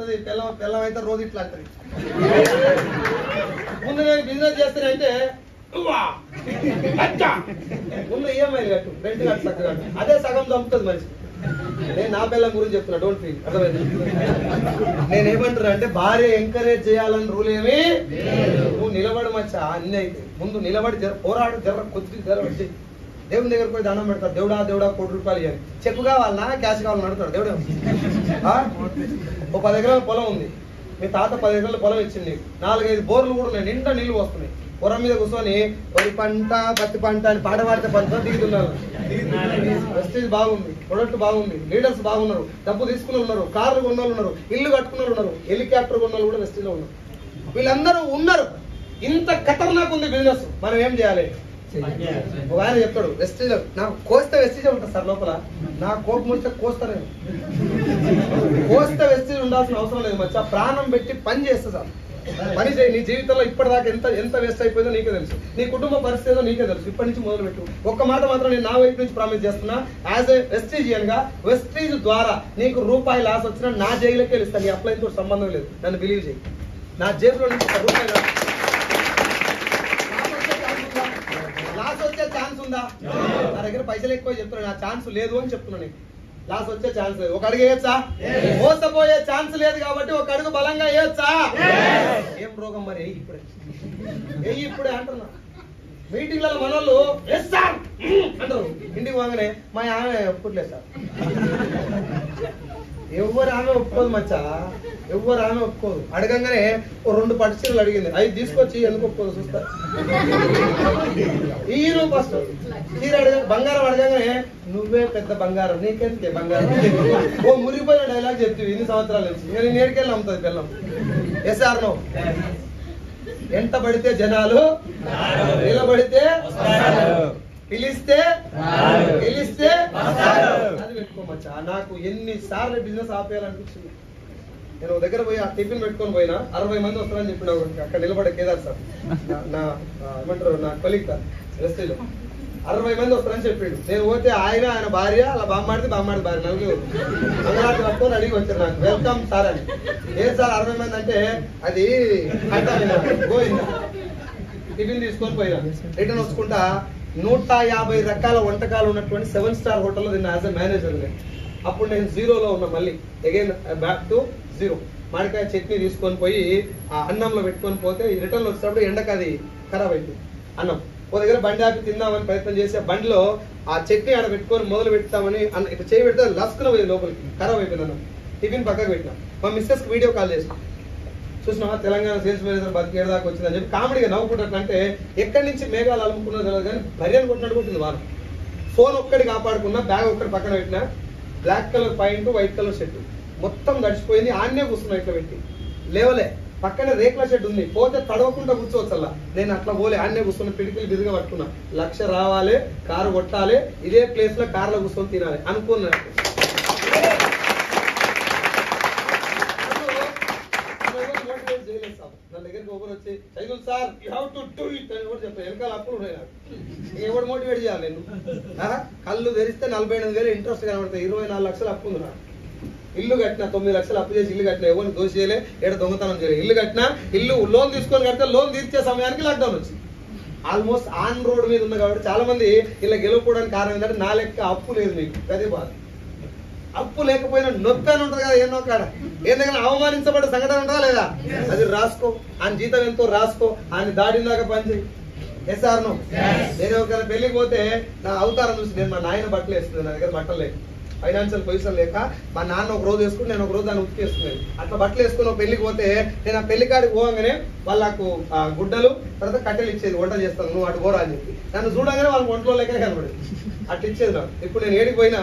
అంటది, పిల్లం అయితే రోజు ఇట్లా అంటది. ముందు నేను బిజినెస్ చేస్తానంటే ముందు ఈఎంఐలు కట్టు, రెంట్ కట్టు, చక్కగా అదే సగం చంపుతుంది మనిషి. నేను నా పిల్లల గురించి చెప్తున్నా, డోంట్ ఫీల్. అర్థమైంది? నేనేమంటున్నా అంటే భార్య ఎంకరేజ్ చేయాలని రూల్ ఏమి, నువ్వు నిలబడి మచ్చా అన్ని అయితే ముందు నిలబడి పోరాడు, కొద్ది వచ్చి దేవుని దగ్గర పోయి దండం పెడతాడు. దేవుడా 1 రూపాయలు ఇవ్వాలి, చెక్ కావాలన్నా క్యాష్ కావాలని అడుగుతాడు. దేవుడే ఓ 10 ఎకరాల పొలం ఉంది, మీ తాత 10 ఎకరాల పొలం ఇచ్చింది, 4-5 బోర్లు కూడా ఉన్నాయి, నిండా నీళ్లు వస్తున్నాయి. పొరం మీద కూర్చొని వరి పంట పత్తి పంట అని పాట పాడితే పంట దిగుతున్నారు. ప్రెస్టీజ్ బాగుంది, ప్రొడక్ట్ బాగుంది, లీడర్స్ బాగున్నారు, డబ్బు తీసుకున్న ఉన్నారు, కార్లు కొన్న ఉన్నారు, ఇల్లు కట్టుకున్న ఉన్నారు, హెలికాప్టర్ కొన్న కూడా వెస్టీజ్ లో ఉన్నారు. వీళ్ళందరూ ఉన్నారు. ఇంత ఖతర్నాక్ ఉంది బిజినెస్. మనం ఏం చేయాలి? ఒక ఆయన చెప్తాడు, వెస్టీజ్ నాకు కోస్తే వెస్టీజ్ ఉంటుంది సార్, లోపల నా కోపం వస్తే కోస్తానే, కోస్తే వెస్టీజ్ ఉండాల్సిన అవసరం లేదు మచ్చా. ప్రాణం పెట్టి పని చేస్తా సార్, పని చేయి. నీ జీవితంలో ఇప్పటిదాకా ఎంత వేస్ట్ అయిపోయిందో నీకే తెలుసు, నీ కుటుంబ పరిస్థితి నీకే తెలుసు. ఇప్పటి నుంచి మొదలు పెట్టు. ఒక్క మాట మాత్రం నేను నా వైపు నుంచి ప్రామిస్ చేస్తున్నా, యాజ్ ఏ వెస్టీజియన్ గా వెస్టీజ్ ద్వారా నీకు రూపాయి లాస్ వచ్చినా నా జైలుకే వెళ్తాను. నీ అప్లైన్ తో సంబంధం లేదు, నన్ను బిలీవ్ చేయి. నా జేబులో నుంచి రూపాయి లాస్ వచ్చే ఛాన్స్ ఉందా? నా దగ్గర పైసలు ఎక్కువ చెప్తున్నా, నా ఛాన్స్ లేదు అని చెప్తున్నా. నీకు లాస్ వచ్చే ఛాన్స్ లేదు. ఒక అడుగు వేయచ్చా? మోసపోయే ఛాన్స్ లేదు కాబట్టి ఒక అడుగు బలంగా వేయచ్చా? ఏం రోగం మరి? ఇప్పుడే అంటున్నా. మీటింగ్లలో మనోళ్ళు అంటారు, ఇంటికి పోగానే మా ఆమె ఒప్పుకోట్లేదు సార్. ఎవరు ఆమె ఒప్పుకోదు మచ్చా, ఎవరు ఆమె ఒప్పుకోదు. అడగంగానే ఓ 2 పట్టు చీరలు అడిగింది, 5 తీసుకొచ్చి ఎందుకు ఒప్పుకోదు చూస్తా. ఈ నువ్వు ఫస్ట్ చీర బంగారం అడగంగానే నువ్వే పెద్ద బంగారం, నీకెందుకే బంగారం? ఓ మురిగిపోయిన డైలాగ్ చెప్తివి ఇన్ని సంవత్సరాల నుంచి. నేను నేడికెళ్ళి అమ్ముతుంది పిల్లం. Yes or no? ఎంట పడితే జనాలు, నిలబడితే పిలిస్తే గెలిస్తే అది పెట్టుకోమచ్చా. నాకు ఎన్నిసార్లు బిజినెస్ ఆపేయాలనిపించింది. నేను దగ్గర పోయి ఆ టిఫిన్ పెట్టుకొని పోయినా 60 మంది వస్తారని చెప్పిన అక్కడ నిలబడే కేదార్ సార్, నా ఏమంటారు నా కొలీగ్ రెస్టీలో 60 మంది వస్తారని చెప్పిండు. నేను పోతే ఆయన భార్య అలా బామ్మాడితే భార్య నలుగురు మంగళారతి పట్టుకొని అడిగి వచ్చారు నాకు, వెల్కమ్ సార్ అని. ఏం సార్ 60 మంది అంటే అది పోయిందా. టిఫిన్ తీసుకొని పోయినా, రిటర్న్ వచ్చుకుంటా 150 రకాల వంటకాలు ఉన్నటువంటి 7 స్టార్ హోటల్లో తిన్నా యాజ్ ఎ మేనేజర్. అప్పుడు నేను జీరోలో ఉన్నా, మళ్ళీ అగైన్ బ్యాక్ టు జీరో. మామిడికాయ చట్నీ తీసుకొని పోయి ఆ అన్నంలో పెట్టుకొని పోతే రిటర్న్ వచ్చినప్పుడు ఎండకు అది ఖరాబ్ అయిపోయింది అన్నం. ఓ దగ్గర బండి ఆపి తిందామని ప్రయత్నం చేసి బండిలో ఆ చట్నీ ఆడ పెట్టుకొని మొదలు పెడతామని ఇట్లా చేయి పెడితే లస్కున పోయింది లోపలికి, ఖరాబ్ అయిపోయింది అన్నం. టిఫిన్ పక్కకు పెట్టినా, మా మిస్సెస్ కి వీడియో కాల్ చేసిన, చూసినావా తెలంగాణ సేల్స్ మేనేజర్ బతికేడు దాకా వచ్చిందని చెప్పి కామెడీగా నవ్వుకుంటున్నట్టు. ఎక్కడి నుంచి మేఘాలు అలుముకున్నది తెలియదు కానీ భర్యను కొట్టినట్టు కొట్టింది వారం. ఫోన్ ఒక్కడి కాపాడుకున్నా, బ్యాగ్ ఒక్కడి పక్కన పెట్టినా, black colour point white colour shirt మొత్తం గడిచిపోయింది. ఆన్నే కూర్చున్నా ఇట్లా పెట్టి, లేవలే. పక్కన రేకుల షెడ్ ఉంది, పోతే తడవకుండా కూర్చోవచ్చు. అలా నేను అట్లా పోలే, ఆన్నే కూర్చున్నా, పిడికిలు బిరుగా పట్టుకున్నా. 1,00,000 రావాలి, కారు కొట్టాలి, ఇదే ప్లేస్ లో కార్లో కూర్చొని తినాలి అనుకున్నా. నా దగ్గరికి ఒకరు వచ్చి Saidul sir you have to do it అని కూడా చెప్పాను. వెనకాల అప్పులు ఉన్నాయి నాకు, ఎవరు మోటివేట్ చేయాలి నేను? కళ్ళు తెరిస్తే 48,000 ఇంట్రెస్ట్ కనబడతాయి, 24 లక్షలు అప్పు ఉంది నాకు. ఇల్లు కట్టినా 9 లక్షలు అప్పు చేసి ఇల్లు కట్టినా, ఎవరిని దోష చేయలే, ఏడ దొంగతనం చేయలేదు. ఇల్లు కట్టినా, ఇల్లు లోన్ తీసుకొని కడితే లోన్ తీర్చే సమయానికి లాక్డౌన్ వచ్చింది. ఆల్మోస్ట్ ఆన్ రోడ్ మీద ఉంది కాబట్టి చాలా మంది ఇలా గెలుపుకోవడానికి కారణం ఏంటంటే నా లెక్క అప్పు లేదు మీకు, అదే బాధ. అప్పు లేకపోయినా నొప్పి అని ఉంటుంది కదా ఎన్నో కాడ. ఏదైనా అవమానించబడ్డ సంఘటన ఉంటుందా లేదా? అది రాసుకో, ఆయన జీతం ఎంతో రాసుకో, ఆయన దాడిలాగా పనిచేయి. Yes or no? నేను ఒకవేళ పెళ్లికి పోతే నా అవతారం చూసి నేను మా నాయన బట్టలు వేస్తుంది, నా దగ్గర బట్టలు లేక, ఫైనాన్షియల్ పొజిషన్ లేక మా నాన్న ఒక రోజు వేసుకుని నేను ఒక రోజు దాన్ని ఉతికేస్తున్నాను. అట్లా బట్టలు వేసుకుని పెళ్లికి పోతే నేను ఆ పెళ్లి కాడికి పోగానే వాళ్ళకు గుడ్డలు తర్వాత కట్టెలు ఇచ్చేది, వంట చేస్తాను నువ్వు అటు పోరా అని చెప్పి. నన్ను చూడగానే వాళ్ళకి ఒంట్లో లేక కనబడేది, అట్లా ఇచ్చేది నాకు. ఇప్పుడు నేను ఏడికి పోయినా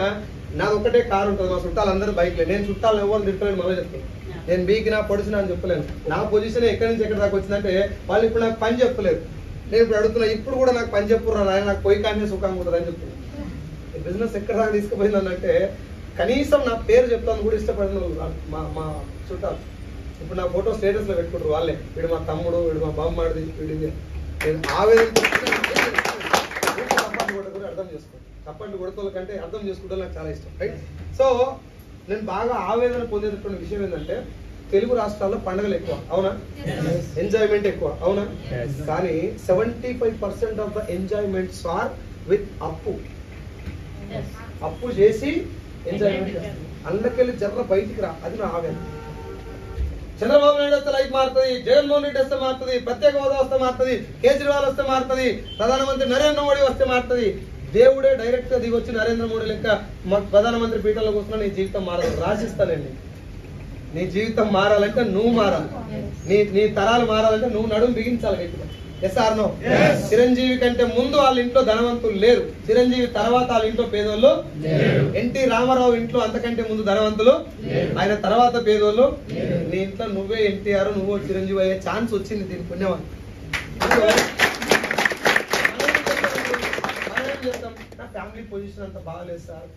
నాది ఒకటే కారు ఉంటుంది, మా చుట్టాలు అందరూ బైక్లే. నేను చుట్టాలు ఎవరు తిప్పలేను, మళ్ళీ చెప్తాను. నేను బీకినా పొడిచినా అని చెప్పలేను. నా పొజిషన్ ఎక్కడి నుంచి ఎక్కడి దాకా వచ్చిందంటే వాళ్ళు ఇప్పుడు నాకు పని చెప్పలేదు. నేను ఇప్పుడు అడుగుతున్నా, ఇప్పుడు కూడా నాకు పని చెప్పురా నాయన, నాకు పోయి కానీ సుఖంగా ఉంటుంది అని చెప్తున్నాను. బిజినెస్ ఎక్కడ దాకా తీసుకుపోయిందంటే కనీసం నా పేరు చెప్తాను కూడా ఇష్టపడిన మా చుట్టాలు. ఇప్పుడు నా ఫోటో స్టేటస్ లో పెట్టుకుంటారు వాళ్ళే, వీడు మా తమ్ముడు, వీడు మా బామ్మడిది, వీడి. నేను ఆవేదన అర్థం చేసుకో, తప్పండి కొడుకోల కంటే అర్థం చేసుకుంటే నాకు చాలా ఇష్టం, రైట్? సో నేను బాగా ఆవేదన పొందేటటువంటి విషయం ఏంటంటే తెలుగు రాష్ట్రాల్లో పండుగలు ఎక్కువ, అవునా? ఎంజాయ్మెంట్ ఎక్కువ, అవునా? కానీ 75% of the enjoyments are with అప్పు. అప్పు చేసి ఎంజాయ్మెంట్ అందుకెళ్ళి జర్ర బయటికి రా, అది నా ఆవేదన. చంద్రబాబు నాయుడు వస్తే లైఫ్ మారుతుంది, జగన్మోహన్ రెడ్డి వస్తే మారుతుంది, ప్రత్యేక హోదా వస్తే మారుతుంది, కేజ్రీవాల్ వస్తే మారుతుంది, ప్రధానమంత్రి నరేంద్ర మోడీ వస్తే మారుతుంది. దేవుడే డైరెక్ట్ గా దిగొచ్చి నరేంద్ర మోడీ లెక్క ప్రధానమంత్రి పీఠంలో కూర్చున్నా నీ జీవితం మారాలి, రాసిస్తానండి. నీ జీవితం మారాలంటే నువ్వు మారాలి, నీ తరాలు మారాలంటే నువ్వు నడుము బిగించాలి గట్టిగా. Yes or no? చిరంజీవి కంటే ముందు వాళ్ళ ఇంట్లో ధనవంతులు లేరు, చిరంజీవి తర్వాత వాళ్ళ ఇంట్లో పేదోళ్ళు. ఎన్టీ రామారావు ఇంట్లో అంతకంటే ముందు ధనవంతులు, ఆయన తర్వాత పేదోళ్ళు. నీ ఇంట్లో నువ్వే ఎన్టీఆర్, నువ్వు చిరంజీవి అయ్యే ఛాన్స్ వచ్చింది. దీని పుణ్యమని నా ఫ్యామిలీ పొజిషన్ అంత బాగలేదు సార్,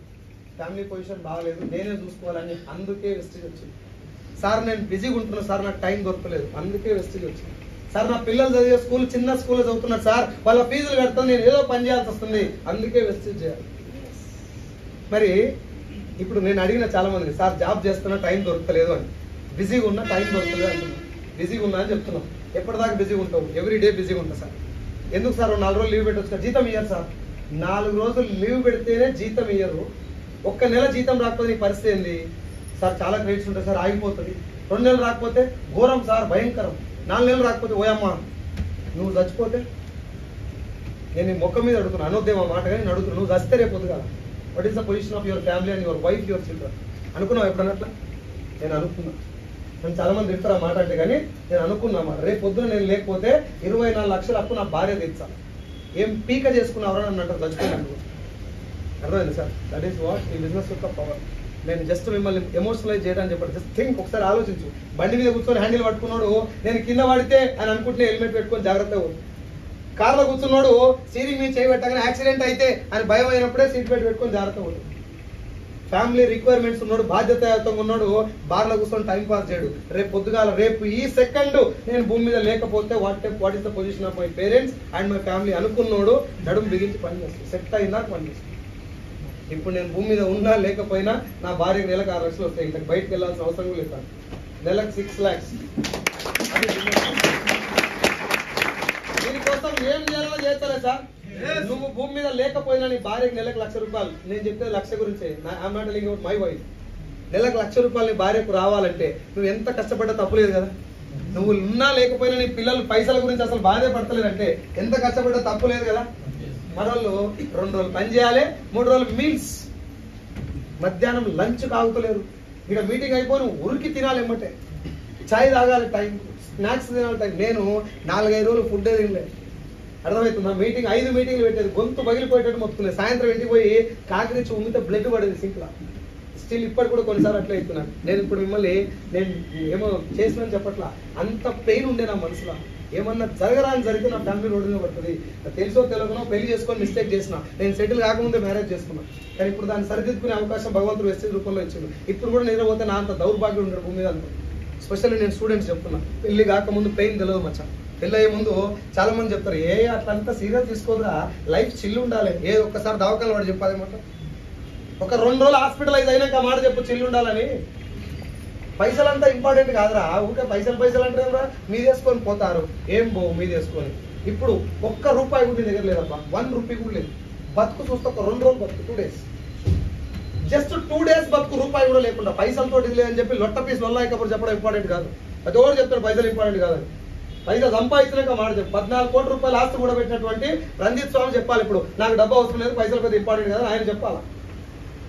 ఫ్యామిలీ పొజిషన్ బాగలేదు, నేనే చూసుకోవాలని, అందుకే వెస్టేజ్ వచ్చింది. సార్ నేను బిజీగా ఉంటున్నా సార్, నాకు టైం దొరకలేదు, అందుకే వెస్టేజ్ వచ్చింది. సార్ నా పిల్లలు చదివే స్కూల్ చిన్న స్కూల్లో చదువుతున్నారు సార్, వాళ్ళ ఫీజులు కడతాను, నేను ఏదో పని చేయాల్సి వస్తుంది, అందుకే వెస్టేజ్ చేయాలి. మరి ఇప్పుడు నేను అడిగిన చాలా మంది, సార్ జాబ్ చేస్తున్నా టైం దొరకలేదు అని, బిజీగా ఉన్నా టైం దొరకలేదు అంటున్నాను. బిజీగా ఉన్నా అని చెప్తున్నాం. ఎప్పటిదాకా బిజీగా ఉంటావు? ఎవ్రీ డే బిజీగా ఉంటా సార్. ఎందుకు సార్ 4 రోజులు లీవ్ పెట్టవచ్చు కదా? జీతం ఇయ్యారు సార్, 4 రోజులు లీవ్ పెడితేనే జీతం ఇయ్యరు. ఒక్క నెల జీతం రాకపోతే నీ పరిస్థితి ఏంది సార్? చాలా క్రెడిట్స్ ఉంటాయి సార్, ఆగిపోతుంది. 2 నెలలు రాకపోతే ఘోరం సార్, భయంకరం. 4 నెలలు రాకపోతే ఓయమ్మ నువ్వు చచ్చిపోతే, నేను నీ మొక్క మీద అడుగుతున్నా, అనొద్దేమో మాట కానీ నేను అడుగుతున్నా, నువ్వు చస్తే రేపు కదా what is the position of your family and your wife, your children? అనుకున్నావు ఎప్పుడన్నట్లా? నేను అనుకున్నా. నేను చాలా మంది తిడతారు ఆ మాట అంటే, కానీ నేను అనుకున్నా మాట. రేపు పొద్దున నేను లేకపోతే 24 లక్షల అప్పు నా భార్య తెచ్చాను. ఏం పీక చేసుకున్నావరా నన్ను అంటారు చచ్చిపోయినట్టు. అర్థమైంది సార్? దట్ ఈస్ వాట్ ఈ బిజినెస్ యొక్క పవర్. నేను జస్ట్ మిమ్మల్ని ఎమోషనలైజ్ చేయడానికి చెప్పండి. జస్ట్ థింక్, ఒకసారి ఆలోచించు. బండి మీద కూర్చొని హ్యాండిల్ పట్టుకున్నాడు, నేను కింద పడితే అని అనుకుంటే హెల్మెట్ పెట్టుకొని జాగ్రత్తగా ఉంది. కార్లో కూర్చున్నాడు, సీరింగ్ మీద చేయబెట్టగానే యాక్సిడెంట్ అయితే అని భయం అయినప్పుడే సీట్ బెల్ట్ పెట్టుకొని జాగ్రత్తగా ఉంటుంది. ఫ్యామిలీ రిక్వైర్మెంట్స్ ఉన్నాడు, బాధ్యతయుతంగా ఉన్నాడు, బార్లో కూర్చొని టైం పాస్ చేయడు. రేపు పొద్దుగాల, రేపు ఈ సెకండ్ నేను భూమి మీద లేకపోతే what is the position of my parents and my family అనుకున్నాడు, నడుము బిగించి పని చేస్తాడు. సెట్ అయిందా పని చేస్తాడు. ఇప్పుడు నేను భూమి మీద ఉన్నా లేకపోయినా నా భార్యకి నెలకు 6 లక్షలు వస్తాయి, ఇంకా బయటకు వెళ్ళాల్సిన అవసరం కూడా లేదు. నెలకు 6 lakhs. దీనికోసం ఏం చేయాలో చేస్తారా సార్? నువ్వు భూమి మీద లేకపోయినా నీ భార్యకి నెలకు 1,00,000 రూపాయలు, నేను చెప్పేది 1,00,000 గురించే, I'm not telling about my wife. నెలకు 1,00,000 రూపాయలు నీ భార్యకు రావాలంటే నువ్వు ఎంత కష్టపడ్డా తప్పులేదు కదా? నువ్వు ఉన్నా లేకపోయినా నీ పిల్లలు పైసల గురించి అసలు బాధే పడతలేదంటే ఎంత కష్టపడ్డా తప్పులేదు కదా? మనోళ్ళు 2 రోజులు పని చేయాలి, 3 రోజులు మీల్స్, మధ్యాహ్నం లంచ్ కాగుతలేరు. ఇక్కడ మీటింగ్ అయిపోయి ఉరికి తినాలి, ఎమ్మటే చాయ్ తాగాలి టైం, స్నాక్స్ తినాలి టైం. నేను 4-5 రోజులు ఫుడ్ తినలేదు. అర్థమవుతుందా? మీటింగ్ 5 మీటింగ్లు పెట్టేది, గొంతు పగిలిపోయేటట్టు మొత్తుకునేది. సాయంత్రం ఇంటికి పోయి కాకిరిచ్చి ఉమ్మితే బ్లడ్ పడేది సింక్లా. స్టిల్ ఇప్పటి కూడా కొన్నిసార్లు అట్లా అవుతున్నాను. నేను ఇప్పుడు మిమ్మల్ని నేను ఏమో చేసినా చెప్పట్లా, అంత పెయిన్ ఉండే నా మనసులో. ఏమన్నా జరగరాని జరిగితే నా ఫ్యామిలీ రోడ్డు మీద పడుతుంది. తెలుసో తెలియకనో పెళ్లి చేసుకొని మిస్టేక్ చేసిన, నేను సెటిల్ కాకముందే మ్యారేజ్ చేసుకున్నాను. కానీ ఇప్పుడు దాన్ని సరిదిద్దుకునే అవకాశం భగవంతుడు వెస్టేజ్ రూపంలో ఇచ్చిండు. ఇప్పుడు కూడా నిద్రపోతే నా అంత దౌర్భాగ్యం ఉండడు భూమి మీద అంత. స్పెషల్లీ నేను స్టూడెంట్స్ చెప్తున్నా, పెళ్లి కాకముందు పెయిన్ తెలియదు మచ్చా. పెళ్ళి అయ్యే ముందు చాలా మంది చెప్తారు, అట్లంతా సీరియస్ తీసుకోదురా, లైఫ్ చిల్లు ఉండాలి. ఒక్కసారి దవాఖాన వాడు చెప్పాదేమాట, ఒక 2 రోజులు హాస్పిటలైజ్ అయినాక మాట చెప్పు చిల్లు ఉండాలని. పైసలంతా ఇంపార్టెంట్ కాదురా, ఊరికే పైసలు అంటే మీదేసుకొని పోతారు. ఏం బో మీదేసుకొని. ఇప్పుడు ₹1 కూడా నీ దగ్గర లేదబ్బా, 1 రూపీ కూడా లేదు. బతుకు చూస్తే ఒక 2 రోజులు బతుకు, 2 days, జస్ట్ 2 days బతుకు, రూపాయి కూడా లేకుండా. పైసలతో లేదని చెప్పి లొట్ట పీస్ నొల్లాయికప్పుడు చెప్పడం ఇంపార్టెంట్ కాదు. అది ఎవరు చెప్తాడు పైసలు ఇంపార్టెంట్ కాదని? పైసలు సంపాదించినాక మాట చెప్పు. 14 కోట్ల రూపాయలు ఆస్తి కూడా పెట్టినటువంటి రంజిత్ స్వామి చెప్పాలి, ఇప్పుడు నాకు డబ్బు అవసరం లేదు, పైసలు పెద్ద ఇంపార్టెంట్ కదా ఆయన చెప్పాలా.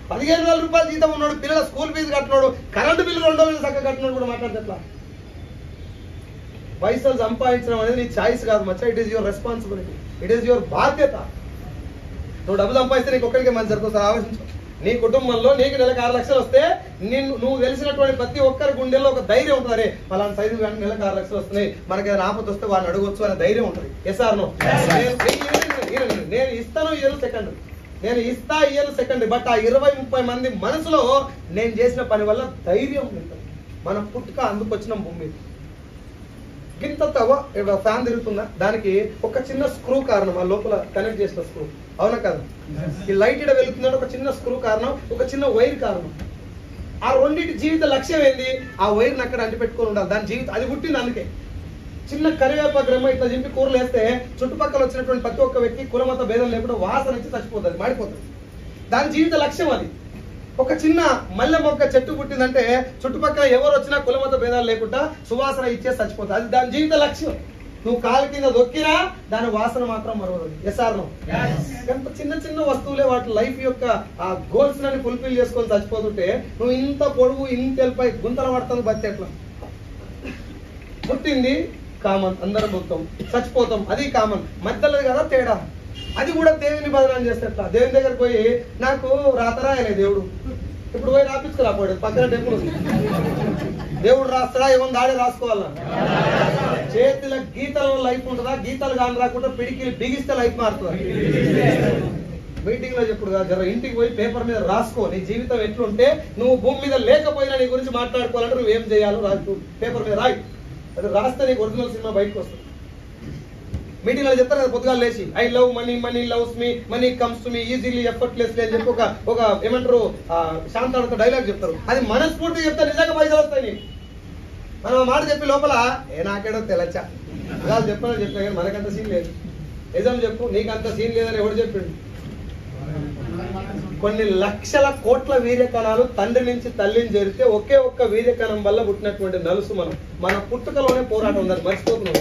15,000 రూపాయలు జీతం ఉన్నాడు, పిల్లల స్కూల్ ఫీజు కట్టినాడు, కరెంటు బిల్లు 2,000 చక్కగా కట్టినాడు కూడా మాట్లాడేట్లా. పైసలు సంపాదించడం అనేది నీ ఛాయిస్ కాదు మచ్చా, it is your responsibility, it is your బాధ్యత. నువ్వు డబ్బు సంపాదిస్తే నీకు ఒక్కడికే మంచి జరుగుతుంది. ఆలోచించు, నీ కుటుంబంలో నీకు నెలకు 6 లక్షలు వస్తే నువ్వు తెలిసినటువంటి ప్రతి ఒక్కరి గుండెల్లో ఒక ధైర్యం ఉంటుంది. అరే పలానా సైజు కానీ నెలకు 6 లక్షలు వస్తున్నాయి, మనకి ఏదైనా ఆపద వస్తే వాళ్ళని అడగొచ్చు అనే ధైర్యం ఉంటుంది. Yes or no? నేను ఇస్తాను ఇయర్ సెకండ్, నేను ఇస్తా ఇయర్ సెకండ్, బట్ ఆ 20-30 మంది మనసులో నేను చేసిన పని వల్ల ధైర్యం ఉంటుంది. మన పుట్టుక అందుకొచ్చిన భూమి గింత ఫ్యాన్ తిరుగుతుందా, దానికి ఒక చిన్న స్క్రూ కారణం, ఆ లోపల కనెక్ట్ చేసిన స్క్రూ, అవునా కదా? ఈ లైట్ ఇక్కడ వెళ్తుందంటే ఒక చిన్న స్క్రూ కారణం, ఒక చిన్న వైర్ కారణం. ఆ రెండింటి జీవిత లక్ష్యం ఏంది? ఆ వైర్ని అక్కడ అంటి పెట్టుకొని ఉండాలి. దాని జీవితం అది పుట్టింది అందుకే. చిన్న కరివేపాకు రెమ్మ ఇట్లా చింపి కూరలు వేస్తే చుట్టుపక్కల వచ్చినటువంటి ప్రతి ఒక్క వ్యక్తి కులమత భేదం లేకుండా వాసన ఇచ్చి చచ్చిపోతుంది, మాడిపోతుంది. దాని జీవిత లక్ష్యం అది. ఒక చిన్న మల్లె మొక్క చెట్టు పుట్టిందంటే చుట్టుపక్కల ఎవరు వచ్చినా కులమత భేదాలు లేకుండా సువాసన ఇచ్చే చచ్చిపోతుంది. అది దాని జీవిత లక్ష్యం. నువ్వు కాలు కింద దొక్కినా దాని వాసన మాత్రం మరవదు. Yes or no? ఎంత చిన్న చిన్న వస్తువులే వాటి లైఫ్ యొక్క ఆ గోల్స్ ని ఫుల్ఫిల్ చేసుకొని చచ్చిపోతుంటే నువ్వు ఇంత పొడుగు ఇంత వెళ్ళిపోయి గుంతల పడుతుంది బతి ఎట్లా? పుట్టింది కామన్, అందరం పుడతాం, చచ్చిపోతాం, అది కామన్. మధ్యలో కదా తేడా. అది కూడా దేవుని బదనాలు చేస్తే ఎట్లా? దేవుని దగ్గర పోయి నాకు రాతరాయలే దేవుడు, ఇప్పుడు పోయి రాపించుకురాపోయాడు, పక్కన టెంపుల్ ఉంది, దేవుడు రాస్తాడా? ఏమన్నా దాడే రాసుకోవాలా? చేతుల గీతల లైఫ్ ఉంటుందా? గీతలు కాని రాకుండా పిడికిలు బిగిస్తే లైఫ్ మారుతుంది. మీటింగ్ లో చెప్పుడు జర ఇంటికి పోయి పేపర్ మీద రాసుకో, నీ జీవితం ఎట్లుంటే నువ్వు భూమి మీద లేకపోయినా నీ గురించి మాట్లాడుకోవాలంటే నువ్వు ఏం చేయాలో రాసు, పేపర్ మీద రాయి. అది రాస్తే నీకు ఒరిజినల్ సినిమా బయటకు వస్తుంది. మీటింగ్ లో చెప్తారు కదా పొద్దుగా లేచి, I love money, money loves me, money comes to me easily effortlessly అని చెప్పి ఒక ఏమంటారు శాంతాడుతో డైలాగ్ చెప్తారు. అది మనస్ఫూర్తిగా చెప్తారు, నిజంగా పైసలు వస్తాయి నీకు. మనం మాట చెప్పి లోపల నాకేడో తెలచ్చా నిజాలు చెప్పాలని చెప్పినా కానీ మనకంత సీన్ లేదు. నిజం చెప్పు, నీకు అంత సీన్ లేదని ఎవడు చెప్పిండు? కొన్ని లక్షల కోట్ల వీర్యకణాలు తండ్రి నుంచి తల్లిని చేరితే ఒకే ఒక్క వీర్యకణం వల్ల పుట్టినటువంటి నలుసు మనం. మన పుట్టుకలోనే పోరాటం ఉందని మర్చిపోతున్నాం.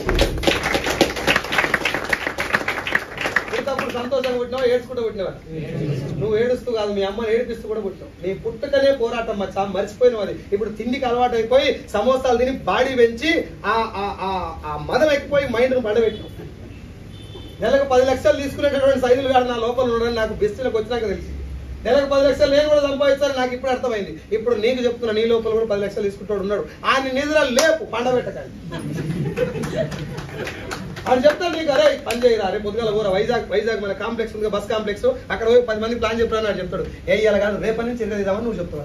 పుట్టినప్పుడు సంతోషంగా పుట్టినావా, ఏడ్చుకుంటూ పుట్టినవా? నువ్వు ఏడుస్తూ కాదు, మీ అమ్మని ఏడిపిస్తూ కూడా పుట్టినావు. నీ పుట్టుకనే పోరాటం మర్చిపోయినావు. అది ఇప్పుడు తిండికి అలవాటు అయిపోయి సమోసాలు తిని బాడీ పెంచి ఆ మదం ఎక్కిపోయి మైండ్ ను పడబెట్టినావు. నెలకు 10 లక్షలు తీసుకునేటటువంటి సైజులు కాదు నా లోపల ఉండడం నాకు బెస్ట్లకు వచ్చినాక తెలిసి. నెలకు 10 లక్షలు నేను కూడా సంపాదించాలని నాకు ఇప్పుడు అర్థమైంది. ఇప్పుడు నీకు చెప్తున్నా, నీ లోపల కూడా 10 లక్షలు తీసుకుంటాడు ఉన్నాడు. ఆయన నిధులు లేపు, పండబెట్టకండి. ఆయన చెప్తాను నీకు, అరే పని చేయరా, రేపు పొద్దుగాల ఊర వైజాగ్ మన కాంప్లెక్స్ ఉంది, బస్ కాంప్లెక్స్, అక్కడ పోయి 10 మంది ప్లాన్ చెప్పాను అని చెప్తాడు. ఇలా కాదు, రేపటి నుంచి ఎరగదిద్దామని నువ్వు చెప్తావు.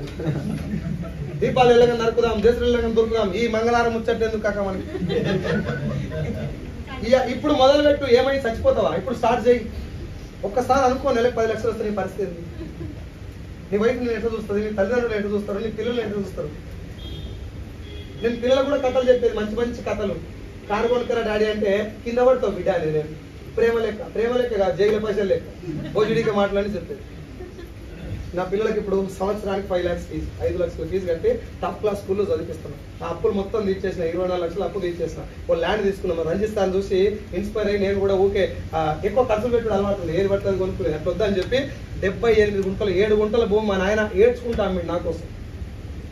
దీపాలు వెళ్ళగా నరుకుదాం, దేశం వెళ్ళగా దొరుకుదాం, ఈ మంగళవారం ముచ్చట్టేందుకు కాక మనకి. ఇప్పుడు మొదలు పెట్టు, ఏమైనా చచ్చిపోతావా? ఇప్పుడు స్టార్ట్ చేయి. ఒక్కసారి అనుకో, నెలకు 10 లక్షలు వస్తే నీ పరిస్థితి. నీ వైఫ్ నేను ఎట్లా చూస్తుంది, నీ తల్లిదండ్రులు ఎట్లా చూస్తారు, నీ పిల్లలు ఎట్లా చూస్తారు? నేను పిల్లలు కూడా కథలు చెప్పేది, మంచి మంచి కథలు. కారు కొనుక్కరా డాడీ అంటే కింద పడతావు బిడ్డ అని. నేను ప్రేమ లెక్క కాదు, జైలు పైసలు లెక్క భోజుడికి మాటలని చెప్పేది. నా పిల్లలకి ఇప్పుడు సంవత్సరానికి 5 lakhs ఫీజు, 5 లక్షల ఫీజు కంటే టాప్ క్లాస్ స్కూల్లో చదివిస్తున్నాను. ఆ అప్పులు మొత్తం తీర్చేసిన, 24 లక్షల అప్పు తీర్చేసిన. ఓ ల్యాండ్ తీసుకున్నాం, రంజిస్తాను చూసి ఇన్స్పైర్ అయ్యి నేను కూడా ఊకే ఎక్కువ ఖర్చులు పెట్టుడు అలవాటు ఉంది, ఏది పడుతుంది కొనుక్కులేదు అట్లా వద్దని చెప్పి 78 గుంటలు 7 గుంటల భూమి మా నాయన ఏడ్చుకుంటా అమ్మిడు నా కోసం.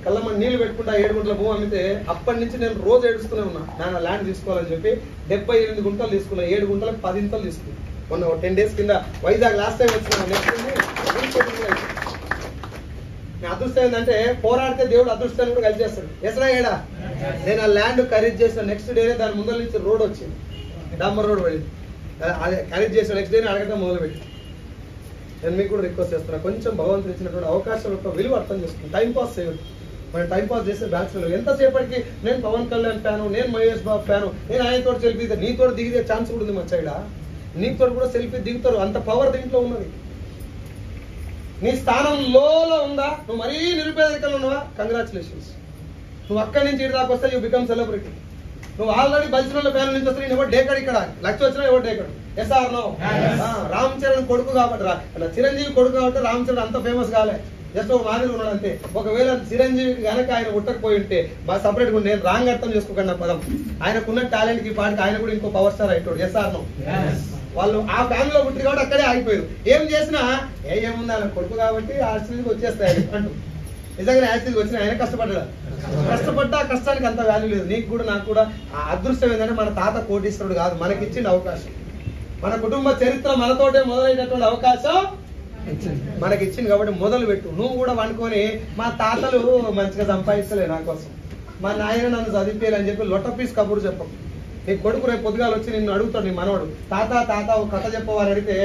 కళ్ళమ్మ నీళ్లు పెట్టుకుంటా 7 గుంటల భూమి అమ్మితే అప్పటి నుంచి నేను రోజు ఏడుస్తూనే ఉన్నా, నాన్న ల్యాండ్ తీసుకోవాలని చెప్పి 78 గుంటలు తీసుకున్నా. 7 గుంటలకు 10 ఇంతలు తీసుకున్నా. మొన్న 10 days కింద వైజాగ్ లాస్ట్ టైం వచ్చిన. నెక్స్ట్ అదృష్టం ఏంటంటే పోరాడితే దేవుడు అదృష్టాన్ని కూడా కలిసి చేస్తాడు. ఎసరా ఏడా నేను ఆ ల్యాండ్ ఖరీదు చేసిన నెక్స్ట్ డేనే దాని ముందర నుంచి రోడ్ వచ్చింది, డాంబర్ రోడ్ పడింది. అదే ఖరీదు చేసిన నెక్స్ట్ డేనే అడగటం మొదలుపెట్టి. నేను మీకు కూడా రిక్వెస్ట్ చేస్తున్నా, కొంచెం భగవంతుడు ఇచ్చినటువంటి అవకాశం యొక్క విలువ అర్థం చేసుకుని టైం పాస్ చేయొద్దు. మనం టైం పాస్ చేసే బ్యాచ్లో ఎంతసేపటికి నేను పవన్ కళ్యాణ్ ఫ్యాను, నేను మహేష్ బాబు ఫ్యాను, నేను ఆయనతో సెల్ఫీ, నీతో దిగితే ఛాన్స్ కూడా ఉంది. మచ్చైడా నీతో కూడా సెల్ఫీ దిగుతారు, అంత పవర్ దీంట్లో ఉన్నది. నీ స్థానం లోలో ఉందా, నువ్వు మరీ నిరుపేదరికంలో ఉన్నావా, కంగ్రాచులేషన్స్. నువ్వు అక్కడి నుంచి ఇటు దాకా వస్తే యూ బికమ్ సెలబ్రిటీ. నువ్వు ఆల్రెడీ బలిసిన ఫ్యామిలీ నుంచి వస్తే నేను ఎవరు డేకడ్, ఇక్కడ లక్ష వచ్చినా ఎవరు డేకడ్. Yes or no? Ram Charan కొడుకు కాబట్టి, చిరంజీవి కొడుకు కాబట్టి రామ్ చరణ్ అంత ఫేమస్ కాలే, జస్ట్ ఒక మాదిరి ఉన్నాడు అంతే. ఒకవేళ చిరంజీవి కనుక ఆయన ఉట్టకపోయి ఉంటే బాగా సపరేట్ గా నేను రాంగ్ అర్థం చేసుకోకండి నా పదం. ఆయనకున్న టాలెంట్ కి పాటికి ఆయన కూడా ఇంకో పవర్ స్టార్ అయిపోయాడు. Yes or no? వాళ్ళు ఆ ఫ్యామిలీలో పుట్టి కాబట్టి అక్కడే ఆగిపోయారు. ఏం చేసినా ఏముంది ఆయన కొడుకు కాబట్టి ఆస్ట్రీకి వచ్చేస్తాయి అంటూ. నిజంగా ఆస్ట్రీకి వచ్చిన ఆయన కష్టపడ్డా ఆ కష్టానికి అంత వాల్యూ లేదు. నీకు కూడా నాకు కూడా ఆ అదృష్టం ఏంటంటే మన తాత కోటీశ్వరుడు కాదు, మనకిచ్చిన అవకాశం. మన కుటుంబ చరిత్ర మనతోటే మొదలైనటువంటి అవకాశం మనకిచ్చింది కాబట్టి మొదలు పెట్టు. నువ్వు కూడా వండుకొని మా తాతలు మంచిగా సంపాదిస్తలే నా కోసం, మా నాయన నన్ను చదివించాలని చెప్పి లొట్ట పీస్ కబురు చెప్పకు. నీ కొడుకు రేపు పొద్దుగాలు వచ్చి నిన్ను అడుగుతాడు, నీ మనవడు, తాత ఒక కథ చెప్పవాలని అడిగితే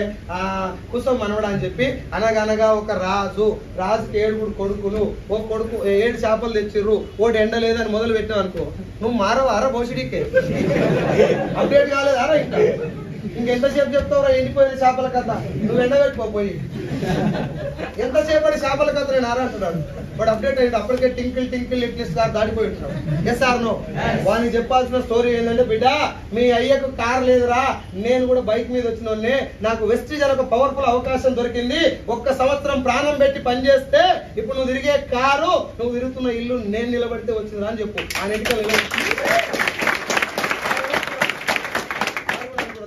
కూర్చో మనవడు అని చెప్పి అనగనగా ఒక రాజుకి 7 కొడుకులు, ఓ కొడుకు 7 చేపలు తెచ్చిర్రు, ఓటి ఎండ లేదని మొదలు పెట్టినావు అనుకో, నువ్వు మారవారా భవిష్యత్తుకే? అప్డేట్ కాలేదారా ఇంకా? ఇంకెంతసేపు చెప్తావురా ఎండిపోయిన చేపల కథ, నువ్వు ఎండబెట్టుకోపోయి ఎంతసేపటి చేపల కథ నేను అంటున్నాడు. వాడు అప్డేట్ అయ్యింది, అప్పటికే టింకిల్ టింకిల్ లిటిల్ స్టార్ దాటిపోయి ఉంటున్నాడు. Yes or no? వానికి చెప్పాల్సిన స్టోరీ ఏంటంటే, బిడ్డ మీ అయ్యకు కార్ లేదురా, నేను కూడా బైక్ మీద వచ్చిన వాళ్ళని, నాకు వెస్టీజ్ అనే ఒక పవర్ఫుల్ అవకాశం దొరికింది, 1 సంవత్సరం ప్రాణం పెట్టి పనిచేస్తే ఇప్పుడు నువ్వు తిరిగే కారు, నువ్వు తిరుగుతున్న ఇల్లు నేను నిలబడితే వచ్చిందిరా అని చెప్పు. ఆయన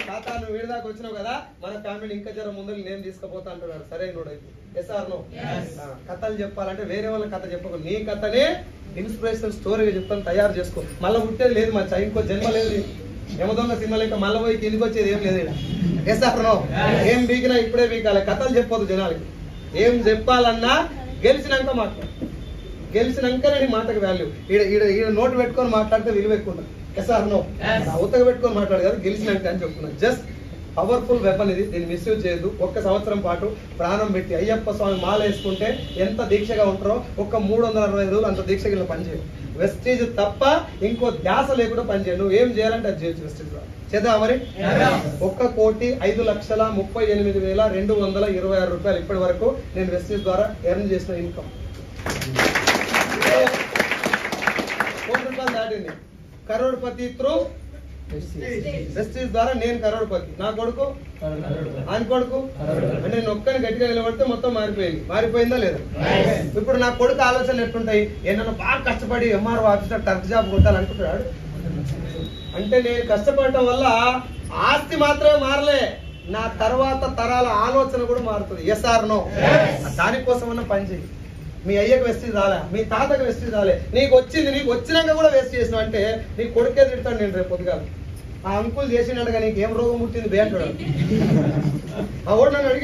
తాత నువ్వు వీడి దాకా వచ్చినావు కదా, మన ఫ్యామిలీ ఇంకా జర ముందు నేను తీసుకుపోతా అంటున్నాడు. సరే నోడైతే ఎస్ ఆర్ నో? కథలు చెప్పాలంటే వేరే వాళ్ళ కథ చెప్పకు, నీ కథనే ఇన్స్పిరేషన్ స్టోరీగా చెప్తాను, తయారు చేసుకో. మళ్ళీ పుట్టేది లేదు మచ్చా, ఇంకో జన్మ లేదు. యమదొంగ సినిమా లేక మళ్ళీ పోయి కిందికి వచ్చేది ఏం లేదు. Yes or no? ఏం బీకినా ఇప్పుడే బీకాలి, కథలు చెప్పొద్దు జనాలకి. ఏం చెప్పాలన్నా గెలిచినాక మాట్లాడు, గెలిచినాక నీ మాటకు వాల్యూ. ఈడ నోటు పెట్టుకొని మాట్లాడితే విలువ ఎక్కువ. Yes or no? ఉత్తగా పెట్టుకొని మాట్లాడు కదా, గెలిచినాక అని చెప్తున్నాను. జస్ట్ పవర్ఫుల్ వెపన్ ఇది, దీన్ని మిస్యూజ్ చేయదు. 1 సంవత్సరం పాటు ప్రాణం పెట్టి అయ్యప్ప స్వామి మాల వేసుకుంటే ఎంత దీక్షగా ఉంటారో, 365 రోజులు అంత దీక్షగా పనిచేయదు. వెస్టీజ్ తప్ప ఇంకో ధ్యాస లేకుండా పనిచేయదు. నువ్వు ఏం చేయాలంటే అది చేయొచ్చు వెస్టీజ్ ద్వారా. చేద్దాం మరి. 1,05,38,226 రూపాయలు ఇప్పటి వరకు నేను వెస్టీజ్ ద్వారా ఎర్న్ చేసిన ఇన్కమ్. 1 కోటి రూపాయలు దాటింది. కరోడ్పతి త్రూ వెస్టీజ్ ద్వారా నేను కరోడ్పతి. నా కొడుకు ఆయన కొడుకు అంటే నేను ఒక్కని గట్టిగా నిలబడితే మొత్తం మారిపోయిందా లేదా? ఇప్పుడు నా కొడుకు ఆలోచనలు ఎట్లుంటాయి, ఏమన్నా బాగా కష్టపడి ఎంఆర్ఓ ఆఫీసర్ టర్క్ జాబ్ కొట్టాలనుకుంటున్నాడు అంటే, నేను కష్టపడటం వల్ల ఆస్తి మాత్రమే మారలే, నా తర్వాత తరాల ఆలోచన కూడా మారుతుంది. Yes or no? దానికోసమన్నా పని చేయి. మీ అయ్యకు వెస్టీజ్ రాలే, మీ తాతకు వెస్టీజ్ రాలే, నీకు వచ్చింది, నీకు వచ్చినాక కూడా వేస్ట్ చేసినావు అంటే నీ కొడుకే తిడతాడు. నేను రేపు పొద్దుగా ఆ అంకుల్ చేసినట్టుగా నీకు ఏం రోగం పుట్టింది బే అంటాడు. ఆ ఓడు నన్ను అడిగి